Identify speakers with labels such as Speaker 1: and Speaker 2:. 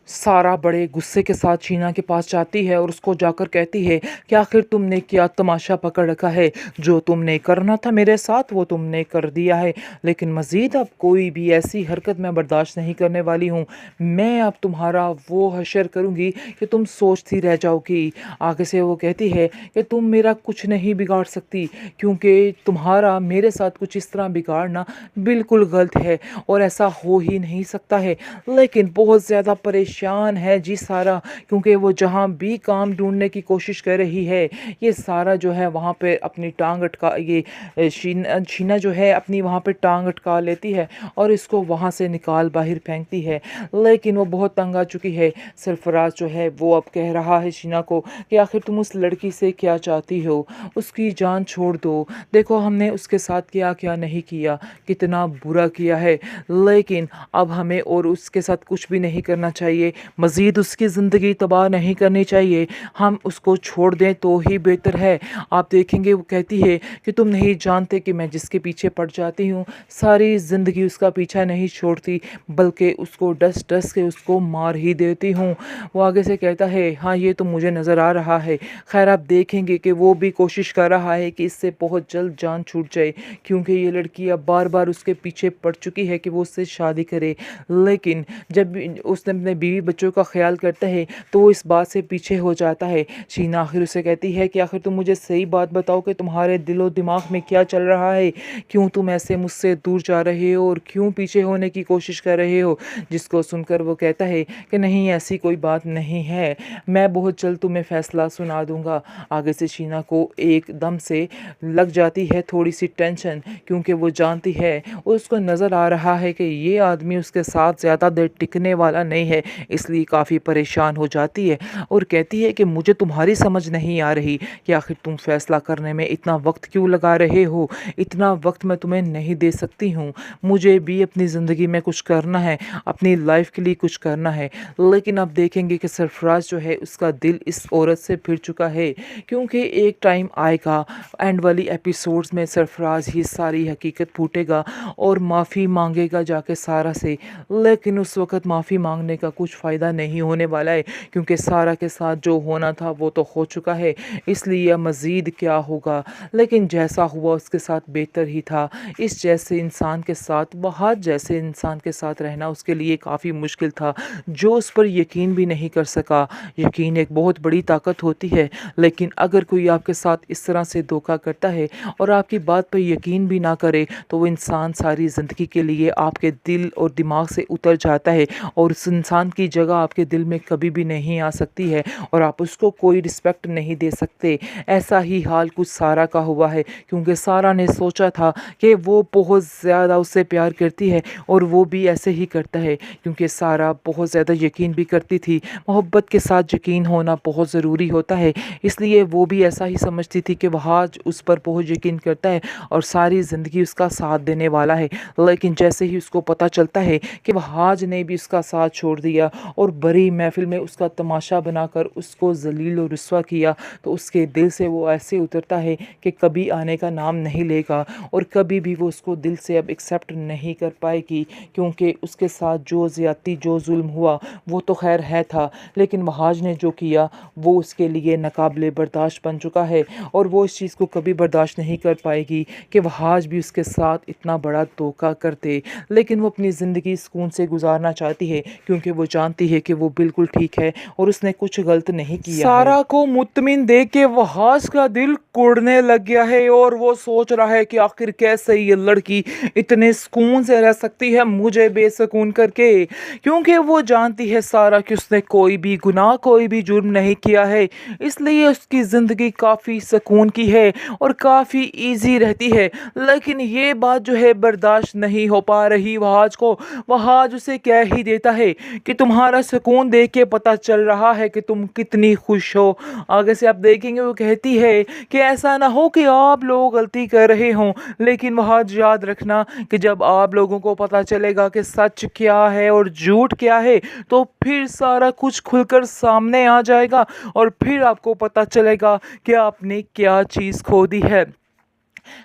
Speaker 1: سارا بڑے غصے کے ساتھ شینا کے پاس جاتی ہے اور اس کو جا کر کہتی ہے کہ آخر تم نے کیا تماشا پکڑ رکھا ہے، جو تم نے کرنا تھا میرے ساتھ وہ تم نے کر دیا ہے، لیکن مزید اب کوئی بھی ایسی حرکت میں برداشت نہیں کرنے والی ہوں۔ میں اب تمہارا وہ حشر کروں گی کہ تم سوچتی رہ جاؤ گی۔ آگے سے وہ کہتی ہے کہ تم میرا کچھ نہیں بگاڑ سکتی، کیونکہ تمہارا میرے ساتھ کچھ اس طرح بگاڑنا بالکل غلط ہے اور ایسا ہو ہی نہیں سکتا ہے، لیکن بہت زیادہ پریشان ہے جی سارا، کیونکہ وہ جہاں بھی کام ڈھونڈنے کی کوشش کر رہی ہے یہ سارا جو ہے وہاں پہ اپنی ٹانگ اٹکا شینا جو ہے اپنی وہاں پہ ٹانگ اٹکا لیتی ہے اور اس کو وہاں سے نکال باہر پھینکتی ہے، لیکن وہ بہت تنگ آ چکی ہے۔ سرفراز جو ہے وہ اب کہہ رہا ہے شینا کو کہ آخر تم اس لڑکی سے کیا چاہتی ہو، اس کی جان چھوڑ دو، دیکھو ہم نے اس کے ساتھ کیا کیا نہیں کیا، کتنا برا کیا ہے، لیکن اب ہمیں اور اس کے ساتھ کچھ بھی نہیں کرنا چاہیے، مزید اس کی زندگی تباہ نہیں کرنی چاہیے، ہم اس کو چھوڑ دیں تو ہی بہتر ہے۔ آپ دیکھیں گے وہ کہتی ہے کہ تم نہیں جانتے کہ میں جس کے پیچھے پڑ جاتی ہوں ساری زندگی اس کا پیچھا نہیں چھوڑتی، بلکہ اس کو ڈس ڈس کے اس کو مار ہی دیتی ہوں۔ وہ آگے سے کہتا ہے ہاں یہ تو مجھے نظر آ رہا ہے، خیر آپ دیکھیں گے کہ وہ بھی کوشش کر رہا ہے کہ اس سے بہت جلد جان چھوٹ جائے، کیونکہ یہ لڑکی اب بار بار اس کے پیچھے پڑ چکی ہے کہ وہ اس سے شادی کرے، لیکن جب اس نے اپنے بیوی بچوں کا خیال کرتا ہے تو وہ اس بات سے پیچھے ہو جاتا ہے۔ شینا آخر اسے کہتی ہے کہ آخر تم مجھے صحیح بات بتاؤ کہ تمہارے دل و دماغ میں کیا چل رہا ہے، کیوں تم ایسے مجھ سے دور جا رہے ہو اور کیوں پیچھے ہونے کی کوشش کر رہے ہو؟ جس کو سن کر وہ کہتا ہے کہ نہیں ایسی کوئی بات نہیں ہے، میں بہت جلد تمہیں فیصلہ سنا دوں گا۔ آگے سے شینا کو ایک دم سے لگ جاتی ہے تھوڑی سی ٹینشن، کیونکہ وہ جانتی ہے اور اس کو نظر آ رہا ہے کہ یہ آدمی اس کے ساتھ زیادہ دیر ٹکنے والا نہیں ہے، اس لیے کافی پریشان ہو جاتی ہے اور کہتی ہے کہ مجھے تمہاری سمجھ نہیں آ رہی کہ آخر تم فیصلہ کرنے میں اتنا وقت کیوں لگا رہے ہو، اتنا وقت میں تمہیں نہیں دے سکتی ہوں، مجھے بھی اپنی زندگی میں کچھ کرنا ہے، اپنی لائف کے لیے کچھ کرنا ہے۔ لیکن اب دیکھیں گے کہ سرفراز جو ہے اس کا دل اس عورت سے پھر چکا ہے، کیونکہ ایک ٹائم آئے گا اینڈ والی ایپیسوڈز میں سرفراز ہی ساری حقیقت پھوٹے گا اور معافی مانگے گا جا کے سارا سے، لیکن اس وقت معافی مانگنے کا کچھ فائدہ نہیں ہونے والا ہے، کیونکہ سارا کے ساتھ جو ہونا تھا وہ تو ہو چکا ہے، اس لیے مزید کیا ہوگا، لیکن جیسا ہوا اس کے ساتھ بہتر ہی تھا۔ اس جیسے انسان کے ساتھ بہت جیسے انسان کے ساتھ رہنا اس کے لیے کافی مشکل تھا، جو اس پر یقین بھی نہیں کر سکا۔ یقین ایک بہت بڑی طاقت ہوتی ہے، لیکن اگر کوئی آپ کے ساتھ اس طرح سے دھوکا کرتا ہے اور آپ کی بات پر یقین بھی نہ کرے تو وہ انسان ساری زندگی کے لیے آپ کے دل اور دماغ سے اتر جاتا ہے اور اس انسان کی جگہ آپ کے دل میں کبھی بھی نہیں آ سکتی ہے اور آپ اس کو کوئی رسپیکٹ نہیں دے سکتے۔ ایسا ہی حال کچھ سارا کا ہوا ہے، کیونکہ سارا نے سوچا تھا کہ وہ بہت زیادہ اس سے پیار کرتی ہے اور وہ بھی ایسے ہی کرتا ہے، کیونکہ سارا بہت زیادہ یقین بھی کرتی تھی، محبت کے ساتھ یقین ہونا بہت ضروری ہوتا ہے، اس لیے وہ بھی ایسا ہی سمجھتی تھی کہ وہاج اس پر بہت یقین کرتا ہے اور ساری زندگی اس کا ساتھ دینے والا ہے، لیکن جیسے ہی اس کو پتہ چلتا ہے کہ وہاج نے بھی اس کا ساتھ چھوڑ دیا اور بڑی محفل میں اس کا تماشا بنا کر اس کو ذلیل و رسوا کیا، تو اس کے دل سے وہ ایسے اترتا ہے کہ کبھی آنے کا نام نہیں لے گا اور کبھی بھی وہ اس کو دل سے اب ایکسیپٹ نہیں کر پائے گی، کیونکہ اس کے ساتھ جو زیادتی جو ظلم ہوا وہ تو خیر ہے تھا، لیکن وہاج نے جو کیا وہ اس کے لیے ناقابل برداشت بن چکا ہے اور وہ اس چیز کو کبھی برداشت نہیں کر پائے گی کہ وہاج بھی اس کے ساتھ اتنا بڑا دھوکا کرتے، لیکن وہ اپنی زندگی سکون سے گزارنا چاہتی ہے، کیونکہ وہ جانتی ہے کہ وہ بالکل ٹھیک ہے اور اس نے کچھ غلط نہیں کیا ہے۔ سارا کو مطمئن دیکھ کے وہاج کا دل کوڑنے لگ گیا ہے اور وہ سوچ رہا ہے کہ آخر کیسے یہ لڑکی اتنے سکون سے رہ سکتی ہے مجھے بے سکون کر کے، کیونکہ وہ جانتی ہے سارا کہ اس نے کوئی بھی گناہ کوئی بھی جرم نہیں کیا ہے، اس لیے اس کی زندگی کافی سکون کی ہے اور کافی ایزی رہتی ہے، لیکن یہ بات جو ہے برداشت نہیں ہو پا رہی وہاج کو۔ وہاج اسے کہہ ہی دیتا ہے کہ تمہارا سکون دیکھ کے پتہ چل رہا ہے کہ تم کتنی خوش ہو۔ آگے سے آپ دیکھیں گے وہ کہتی ہے کہ ایسا نہ ہو کہ آپ لوگ غلطی کر رہے ہوں، لیکن وہاج یاد رکھنا کہ جب آپ لوگوں کو پتہ چلے گا کہ سچ کیا ہے اور جھوٹ کیا ہے تو پھر سارا کچھ کھل کر سامنے آ جائے گا اور پھر آپ کو پتہ چلے گا کہ آپ نے کیا چیز کھو دی ہے۔